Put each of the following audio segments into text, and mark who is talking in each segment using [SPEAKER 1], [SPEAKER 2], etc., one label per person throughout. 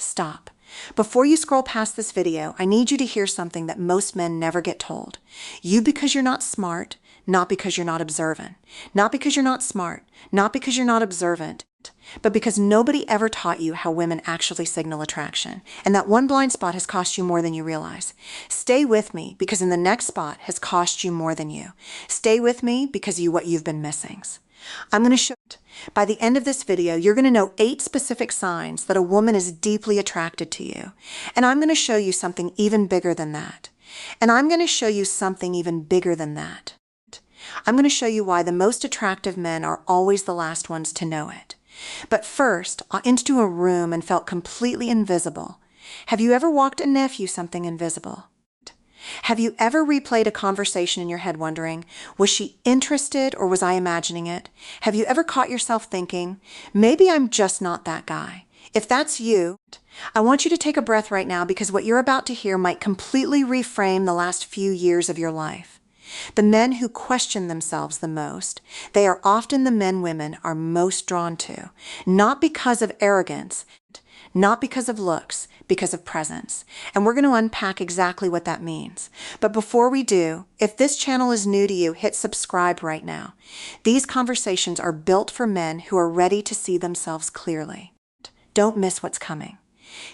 [SPEAKER 1] Stop. Before you scroll past this video, I need you to hear something that most men never get told. You because you're not smart, not because you're not observant. Not because you're not smart, not because you're not observant, but because nobody ever taught you how women actually signal attraction. And that one blind spot has cost you more than you realize. Stay with me because in the next spot has cost you more than you. Stay with me because what you've been missing. I'm going to show you. By the end of this video, you're going to know 8 specific signs that a woman is deeply attracted to you. And I'm going to show you something even bigger than that. And I'm going to show you something even bigger than that. I'm going to show you why the most attractive men are always the last ones to know it. But first, I into a room and felt completely invisible. Have you ever walked a nephew something invisible? Have you ever replayed a conversation in your head wondering, was she interested or was I imagining it? Have you ever caught yourself thinking, maybe I'm just not that guy? If that's you, I want you to take a breath right now because what you're about to hear might completely reframe the last few years of your life. The men who question themselves the most, they are often the men women are most drawn to, not because of arrogance, not because of looks, because of presence. And we're going to unpack exactly what that means. But before we do, if this channel is new to you, hit subscribe right now. These conversations are built for men who are ready to see themselves clearly. Don't miss what's coming.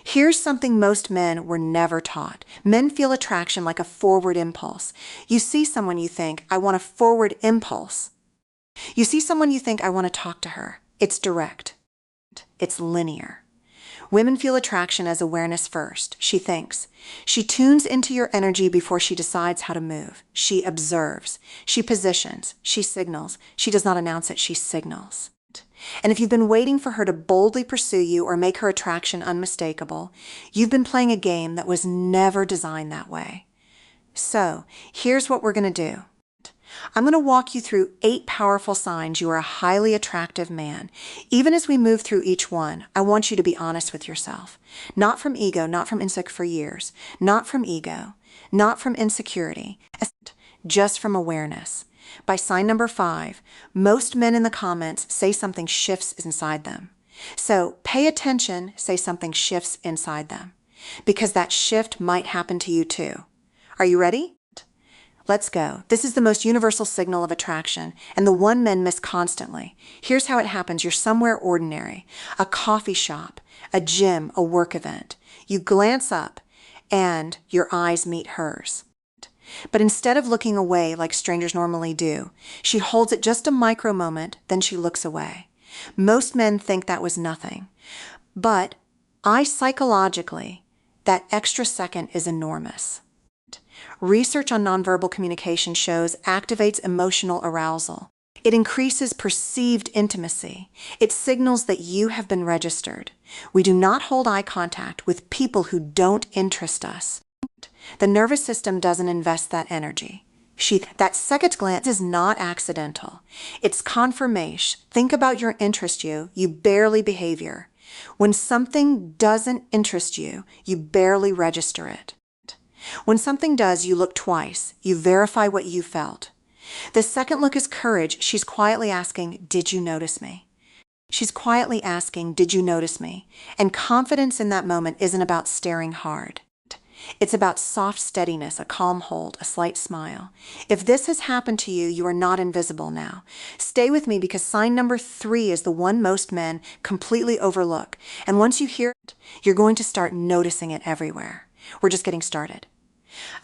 [SPEAKER 1] Here's something most men were never taught. Men feel attraction like a forward impulse. You see someone you think, I want a forward impulse. You see someone you think, I want to talk to her. It's direct. It's linear. Women feel attraction as awareness first. She thinks. She tunes into your energy before she decides how to move. She observes. She positions. She signals. She does not announce it. She signals. And if you've been waiting for her to boldly pursue you or make her attraction unmistakable, you've been playing a game that was never designed that way. So, here's what we're going to do. I'm going to walk you through 8 powerful signs you are a highly attractive man. Even as we move through each one, I want you to be honest with yourself. Not from ego, not from insecurity for years, not from ego, not from insecurity, just from awareness. By sign number 5, most men in the comments say something shifts inside them. So pay attention, say something shifts inside them. Because that shift might happen to you too. Are you ready? Let's go. This is the most universal signal of attraction, and the one men miss constantly. Here's how it happens. You're somewhere ordinary, a coffee shop, a gym, a work event. You glance up, and your eyes meet hers. But instead of looking away like strangers normally do, she holds it just a micro moment, then she looks away. Most men think that was nothing. But psychologically, that extra second is enormous. Research on nonverbal communication shows activates emotional arousal. It increases perceived intimacy. It signals that you have been registered. We do not hold eye contact with people who don't interest us. The nervous system doesn't invest that energy. That second glance is not accidental. It's confirmation. Think about your interest you barely behavior. When something doesn't interest you, you barely register it. When something does, you look twice. You verify what you felt. The second look is courage. She's quietly asking, did you notice me? She's quietly asking, did you notice me? And confidence in that moment isn't about staring hard. It's about soft steadiness, a calm hold, a slight smile. If this has happened to you, you are not invisible now. Stay with me because sign number 3 is the one most men completely overlook. And once you hear it, you're going to start noticing it everywhere. We're just getting started.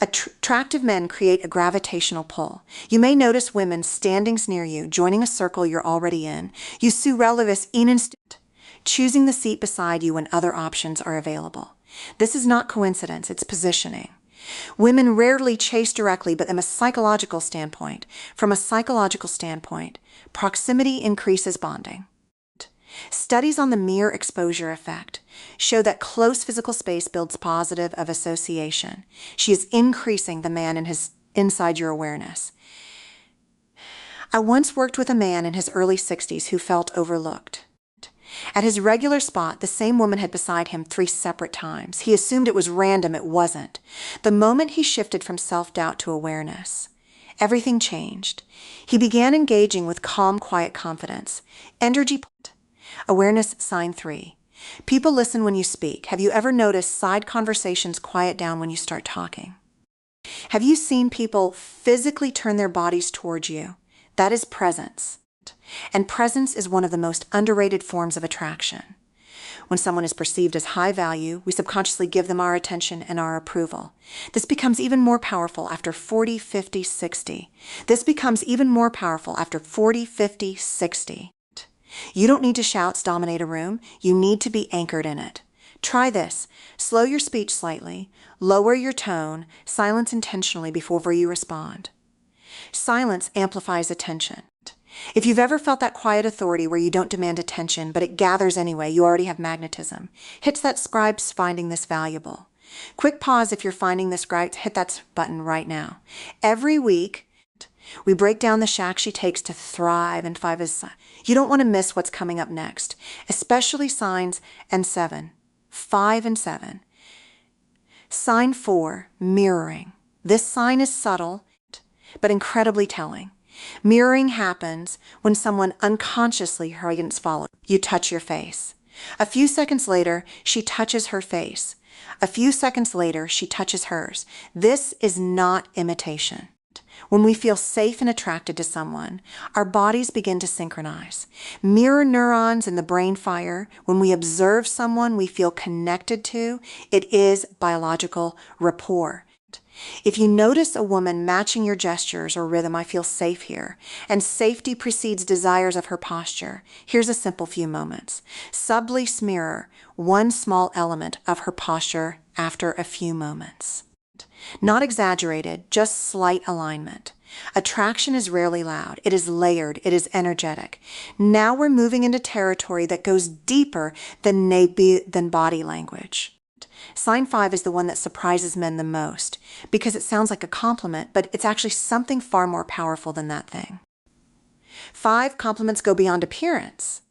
[SPEAKER 1] Attractive men create a gravitational pull. You may notice women standing near you, joining a circle you're already in. You see relatives in instant, choosing the seat beside you when other options are available. This is not coincidence, it's positioning. Women rarely chase directly, but from a psychological standpoint, proximity increases bonding. Studies on the mere exposure effect show that close physical space builds positive of association. She is increasing the man inside your awareness. I once worked with a man in his early 60s who felt overlooked. At his regular spot, the same woman had beside him 3 separate times. He assumed it was random. It wasn't. The moment he shifted from self-doubt to awareness, everything changed. He began engaging with calm, quiet confidence. Energy. Awareness, sign 3. People listen when you speak. Have you ever noticed side conversations quiet down when you start talking? Have you seen people physically turn their bodies towards you? That is presence. And presence is one of the most underrated forms of attraction. When someone is perceived as high value, we subconsciously give them our attention and our approval. This becomes even more powerful after 40, 50, 60. This becomes even more powerful after 40, 50, 60. You don't need to shouts dominate a room. You need to be anchored in it. Try this. Slow your speech slightly. Lower your tone. Silence intentionally before you respond. Silence amplifies attention. If you've ever felt that quiet authority where you don't demand attention, but it gathers anyway, you already have magnetism. Hit that scribe's finding this valuable. Quick pause if you're finding this great. Hit that button right now. Every week, we break down the shack she takes to thrive, and 5 is you don't want to miss what's coming up next, especially signs and 7. 5 and 7. Sign 4, mirroring. This sign is subtle, but incredibly telling. Mirroring happens when someone unconsciously hurries follows. You touch your face. A few seconds later, she touches her face. A few seconds later, she touches hers. This is not imitation. When we feel safe and attracted to someone, our bodies begin to synchronize. Mirror neurons in the brain fire. When we observe someone we feel connected to, it is biological rapport. If you notice a woman matching your gestures or rhythm, I feel safe here, and safety precedes desires of her posture. Here's a simple few moments. Subtly mirror one small element of her posture after a few moments. Not exaggerated, just slight alignment. Attraction is rarely loud. It is layered. It is energetic. Now we're moving into territory that goes deeper than body language. Sign 5 is the one that surprises men the most because it sounds like a compliment, but it's actually something far more powerful than that thing. 5, compliments go beyond appearance.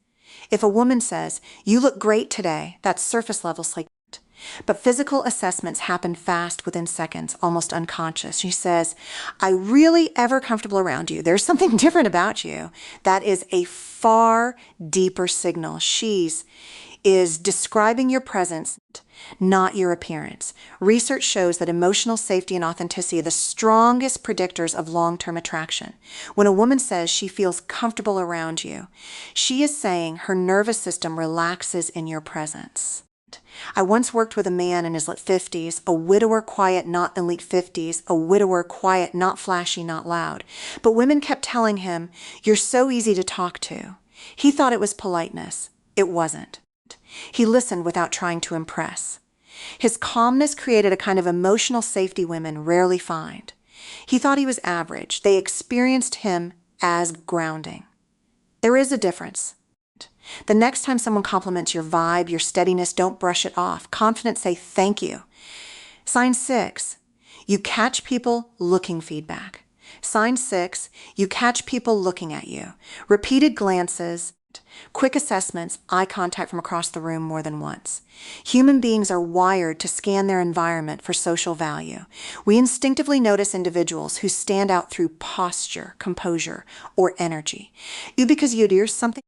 [SPEAKER 1] If a woman says, "You look great today," that's surface level slight. But physical assessments happen fast within seconds, almost unconscious. She says, "I really ever comfortable around you. There's something different about you." That is a far deeper signal. Is describing your presence, not your appearance. Research shows that emotional safety and authenticity are the strongest predictors of long-term attraction. When a woman says she feels comfortable around you, she is saying her nervous system relaxes in your presence. I once worked with a man in his late 50s, a widower, quiet, not elite 50s, a widower, quiet, not flashy, not loud. But women kept telling him, "You're so easy to talk to." He thought it was politeness. It wasn't. He listened without trying to impress. His calmness created a kind of emotional safety women rarely find. He thought he was average. They experienced him as grounding. There is a difference. The next time someone compliments your vibe, your steadiness, don't brush it off. Confident, say thank you. Sign 6, you catch people looking feedback. Sign 6, you catch people looking at you. Repeated glances, quick assessments, eye contact from across the room more than once. Human beings are wired to scan their environment for social value. We instinctively notice individuals who stand out through posture, composure, or energy. Because you do something.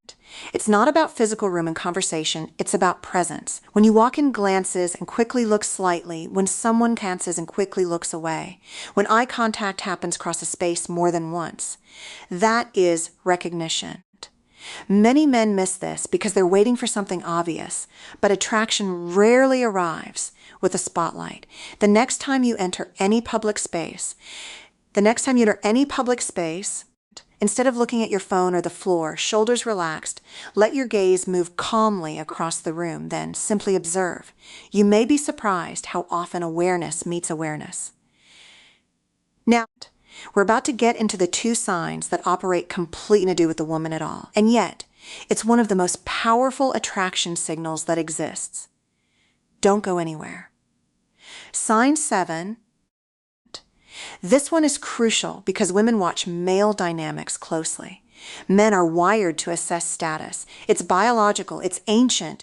[SPEAKER 1] It's not about physical room and conversation, it's about presence. When you walk in, glances and quickly look slightly, when someone glances and quickly looks away, when eye contact happens across a space more than once, that is recognition. Many men miss this because they're waiting for something obvious, but attraction rarely arrives with a spotlight. The next time you enter any public space, instead of looking at your phone or the floor, shoulders relaxed, let your gaze move calmly across the room, then simply observe. You may be surprised how often awareness meets awareness. Now, we're about to get into the 2 signs that operate completely to do with the woman at all, and yet it's one of the most powerful attraction signals that exists. Don't go anywhere. Sign 7. This one is crucial because women watch male dynamics closely. Men are wired to assess status. It's biological, it's ancient,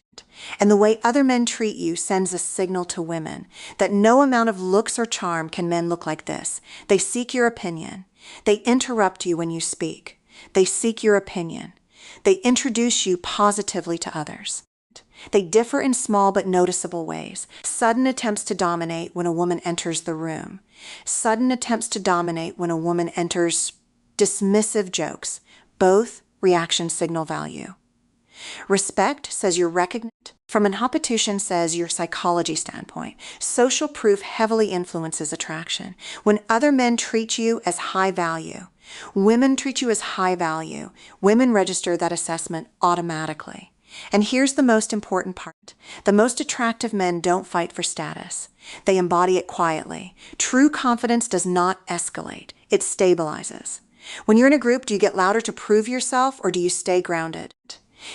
[SPEAKER 1] and the way other men treat you sends a signal to women that no amount of looks or charm can men look like this. They seek your opinion. They interrupt you when you speak. They seek your opinion. They introduce you positively to others. They differ in small but noticeable ways. Sudden attempts to dominate when a woman enters the room. Sudden attempts to dominate when a woman enters dismissive jokes. Both reactions signal value. Respect says you're recognized. From an Inhabitation says your psychology standpoint. Social proof heavily influences attraction. When other men treat you as high value, women treat you as high value, women register that assessment automatically. And here's the most important part. The most attractive men don't fight for status. They embody it quietly. True confidence does not escalate. It stabilizes. When you're in a group, do you get louder to prove yourself or do you stay grounded?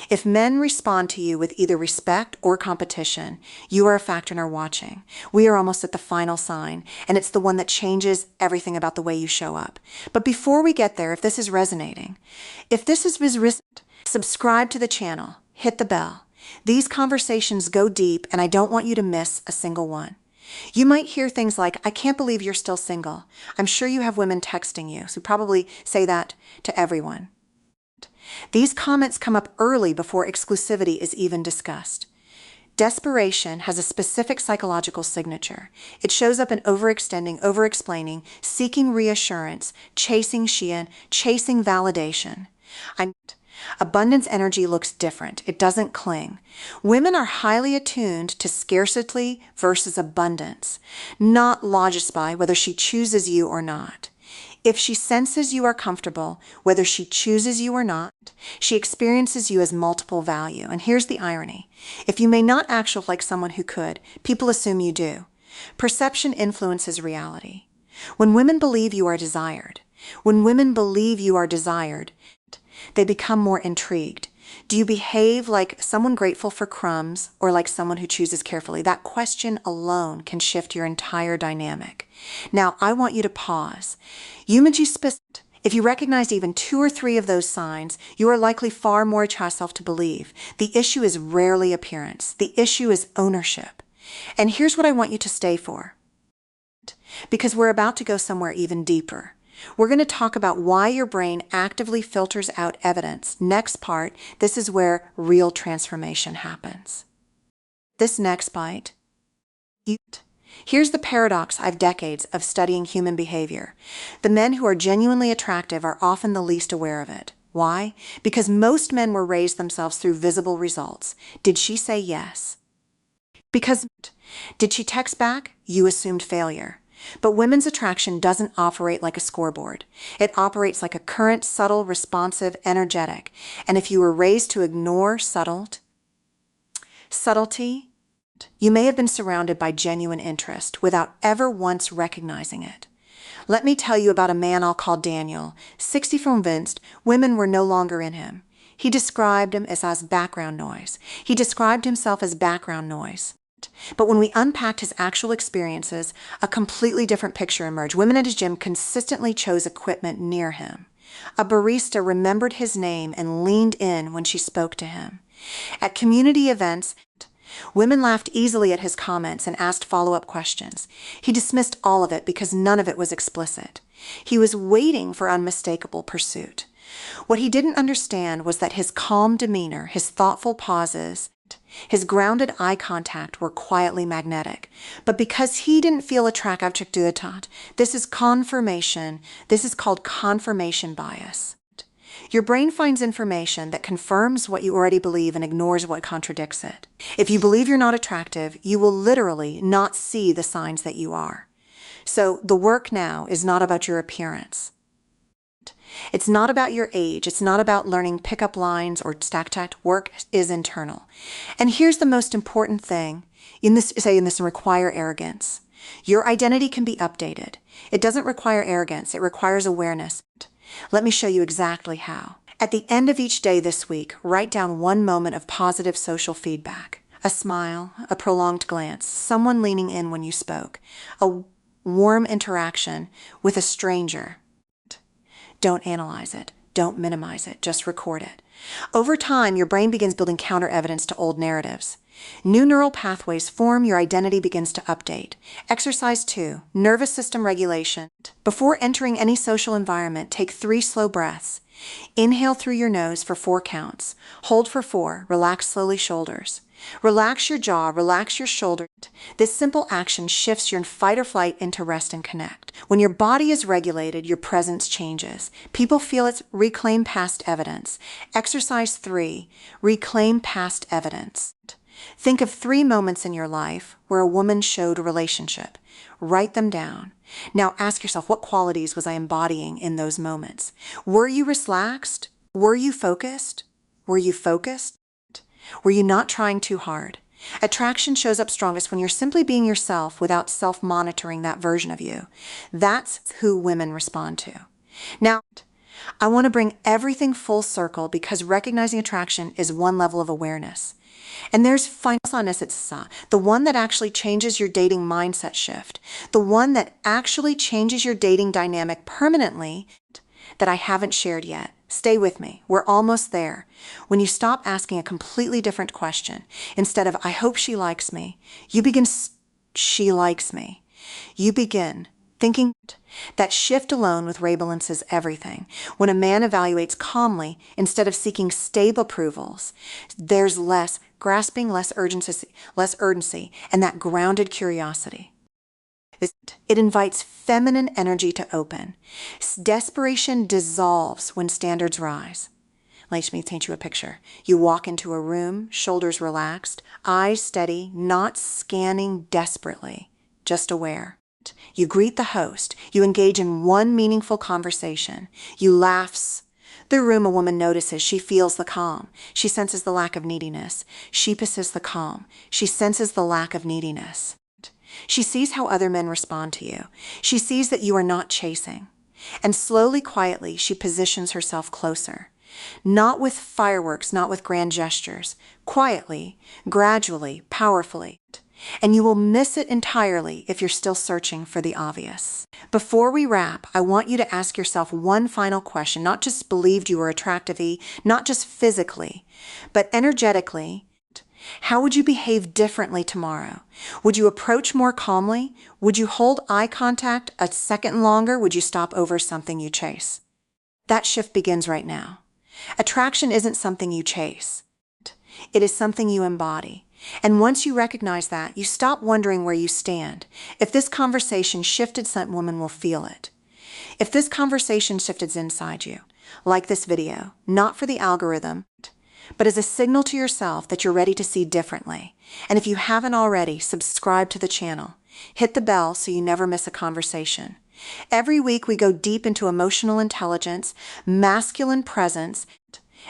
[SPEAKER 1] If men respond to you with either respect or competition, you are a factor in our watching. We are almost at the final sign, and it's the one that changes everything about the way you show up. But before we get there, if this is resonating, subscribe to the channel, hit the bell. These conversations go deep, and I don't want you to miss a single one. You might hear things like, I can't believe you're still single. I'm sure you have women texting you, so probably say that to everyone. These comments come up early before exclusivity is even discussed. Desperation has a specific psychological signature. It shows up in overextending, overexplaining, seeking reassurance, chasing Shein, chasing validation. Abundance energy looks different. It doesn't cling. Women are highly attuned to scarcity versus abundance, not lodged by whether she chooses you or not. If she senses you are comfortable, whether she chooses you or not, she experiences you as multiple value. And here's the irony. If you may not act like someone who could, people assume you do. Perception influences reality. When women believe you are desired, they become more intrigued. Do you behave like someone grateful for crumbs or like someone who chooses carefully? That question alone can shift your entire dynamic. Now, I want you to pause. If you recognize even 2 or 3 of those signs, you are likely far more yourself to believe. The issue is rarely appearance. The issue is ownership. And here's what I want you to stay for, because we're about to go somewhere even deeper. We're going to talk about why your brain actively filters out evidence. Next part, this is where real transformation happens. This next bite. Here's the paradox of decades of studying human behavior. The men who are genuinely attractive are often the least aware of it. Why? Because most men were raised themselves through visible results. Did she say yes? Because did she text back? You assumed failure. But women's attraction doesn't operate like a scoreboard. It operates like a current, subtle, responsive, energetic. And if you were raised to ignore subtlety, you may have been surrounded by genuine interest without ever once recognizing it. Let me tell you about a man I'll call Daniel. 60 convinced women were no longer in him. He described him as background noise. He described himself as background noise. But when we unpacked his actual experiences, a completely different picture emerged. Women at his gym consistently chose equipment near him. A barista remembered his name and leaned in when she spoke to him. At community events, women laughed easily at his comments and asked follow-up questions. He dismissed all of it because none of it was explicit. He was waiting for unmistakable pursuit. What he didn't understand was that his calm demeanor, his thoughtful pauses, his grounded eye contact were quietly magnetic. But because he didn't feel attracted to it, this is confirmation. This is called confirmation bias. Your brain finds information that confirms what you already believe and ignores what contradicts it. If you believe you're not attractive, you will literally not see the signs that you are. So the work now is not about your appearance. It's not about your age. It's not about learning pickup lines or stack. Work is internal. And here's the most important thing. This require arrogance. Your identity can be updated. It doesn't require arrogance. It requires awareness. Let me show you exactly how. At the end of each day this week, write down one moment of positive social feedback. A smile, a prolonged glance, someone leaning in when you spoke, a warm interaction with a stranger. Don't analyze it. Don't minimize it. Just record it. Over time, your brain begins building counter-evidence to old narratives. New neural pathways form. Your identity begins to update. Exercise 2. Nervous system regulation. Before entering any social environment, take 3 slow breaths. Inhale through your nose for 4 counts. Hold for 4. Relax slowly shoulders. Relax your jaw, relax your shoulder. This simple action shifts your fight or flight into rest and connect. When your body is regulated, your presence changes. People feel it's reclaim past evidence. Exercise 3, reclaim past evidence. Think of 3 moments in your life where a woman showed a relationship. Write them down. Now ask yourself, what qualities was I embodying in those moments? Were you relaxed? Were you focused? Were you focused? Were you not trying too hard? Attraction shows up strongest when you're simply being yourself without self-monitoring that version of you. That's who women respond to. Now, I want to bring everything full circle because recognizing attraction is one level of awareness. And there's finalness, it's the one that actually changes your dating mindset shift, the one that actually changes your dating dynamic permanently that I haven't shared yet. Stay with me. We're almost there. When you stop asking a completely different question, instead of, I hope she likes me, you begin, she likes me. You begin thinking. That shift alone with Rabelin says everything. When a man evaluates calmly, instead of seeking stable approvals, there's less grasping, less urgency, and that grounded curiosity. It invites feminine energy to open. Desperation dissolves when standards rise. Let me paint you a picture. You walk into a room, shoulders relaxed, eyes steady, not scanning desperately, just aware. You greet the host. You engage in one meaningful conversation. You laugh. The room, a woman notices. She feels the calm. She senses the lack of neediness. She possesses the calm. She senses the lack of neediness. She sees how other men respond to you. She sees that you are not chasing. And slowly, quietly, she positions herself closer. Not with fireworks, not with grand gestures. Quietly, gradually, powerfully. And you will miss it entirely if you're still searching for the obvious. Before we wrap, I want you to ask yourself one final question, not just believed you were attractive, not just physically, but energetically. How would you behave differently tomorrow? Would you approach more calmly? Would you hold eye contact a second longer? Would you stop over something you chase? That shift begins right now. Attraction isn't something you chase. It is something you embody. And once you recognize that, you stop wondering where you stand. If this conversation shifted, some woman will feel it. If this conversation shifted inside you, like this video, not for the algorithm, but as a signal to yourself that you're ready to see differently. And if you haven't already, subscribe to the channel. Hit the bell so you never miss a conversation. Every week we go deep into emotional intelligence, masculine presence,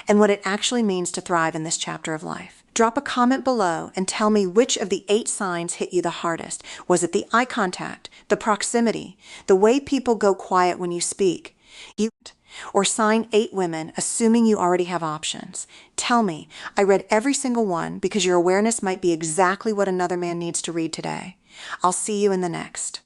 [SPEAKER 1] and what it actually means to thrive in this chapter of life. Drop a comment below and tell me which of the 8 signs hit you the hardest. Was it the eye contact, the proximity, the way people go quiet when you speak? Or sign 8 women, assuming you already have options. Tell me. I read every single one because your awareness might be exactly what another man needs to read today. I'll see you in the next.